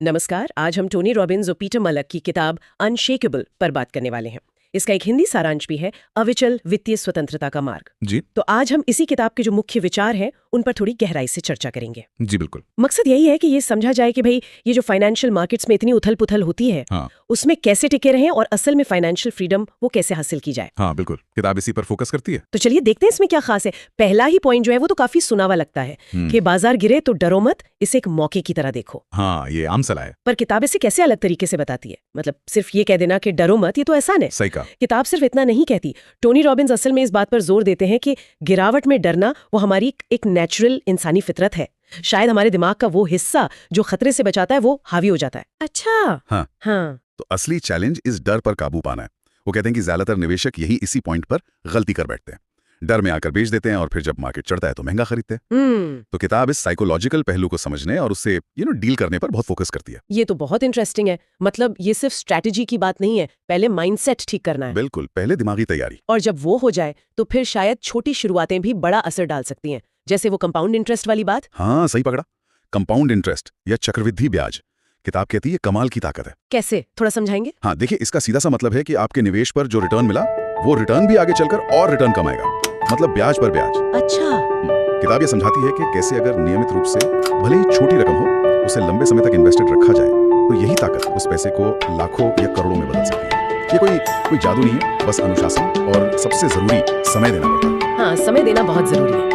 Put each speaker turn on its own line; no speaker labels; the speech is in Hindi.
नमस्कार। आज हम टोनी रॉबिन्स और पीटर मलक की किताब अनशेकेबल पर बात करने वाले हैं। इसका एक हिंदी सारांश भी है, अविचल वित्तीय स्वतंत्रता का मार्ग।
जी
तो आज हम इसी किताब के जो मुख्य विचार हैं उन पर थोड़ी गहराई से चर्चा करेंगे।
जी बिल्कुल।
मकसद यही है कि ये समझा जाए कि भाई ये जो फाइनेंशियल मार्केट्स में इतनी उथल पुथल होती है
हाँ
उसमें कैसे टिके रहें और असल में फाइनेंशियल फ्रीडम वो कैसे हासिल की जाए।
हाँ बिल्कुल, किताब इसी पर फोकस करती है।
तो चलिए देखते हैं इसमें क्या खास है। पहला ही पॉइंट जो है वो तो काफी सुनावा लगता है कि बाजार गिरे तो डरो मत, इसे एक मौके की तरह देखो।
हाँ, ये आम सलाह है।
पर किताब इसे कैसे अलग तरीके से बताती है। मतलब सिर्फ ये कह देना कि डरो मत, ये तो आसान है।
सही कहा।
किताब सिर्फ इतना नहीं कहती। टोनी रॉबिन्स असल में इस बात पर जोर देते हैं कि गिरावट में डरना वो हमारी एक नेचुरल इंसानी फितरत है। शायद हमारे दिमाग का वो हिस्सा जो खतरे से बचाता है वो हावी हो जाता है। अच्छा
हाँ। तो असली चैलेंज इस डर पर काबू पाना है। वो कहते हैं कि ज्यादातर निवेशक यही इसी पॉइंट पर गलती कर बैठते हैं। डर में आकर बेच देते हैं और फिर जब मार्केट चढ़ता है तो महंगा खरीदते हैं। तो किताब इस साइकोलॉजिकल पहलू को समझने और उससे डील करने पर बहुत फोकस करती है।
ये तो बहुत इंटरेस्टिंग है। मतलब ये सिर्फ स्ट्रैटेजी की बात नहीं है, पहले माइंडसेट ठीक करना है।
बिल्कुल, पहले दिमागी तैयारी।
और जब वो हो जाए तो फिर शायद छोटी शुरुआतें भी बड़ा असर डाल सकती हैं, जैसे वो कंपाउंड इंटरेस्ट वाली बात।
हाँ सही पकड़ा। कंपाउंड इंटरेस्ट या चक्रवृद्धि ब्याज, किताब कहती है कमाल की ताकत है।
कैसे, थोड़ा समझाएंगे?
हाँ देखिए, इसका सीधा सा मतलब है कि आपके निवेश पर जो रिटर्न मिला वो रिटर्न भी आगे चलकर और रिटर्न कमाएगा, मतलब ब्याज पर ब्याज।
अच्छा।
किताब ये समझाती है कि कैसे अगर नियमित रूप से भले ही छोटी रकम हो उसे लंबे समय तक इन्वेस्टेड रखा जाए तो यही ताकत उस पैसे को लाखों या करोड़ों में बदल सकती है। ये कोई जादू नहीं है, बस अनुशासन और सबसे जरूरी समय देना पड़ता है।
हाँ, समय देना बहुत जरूरी है।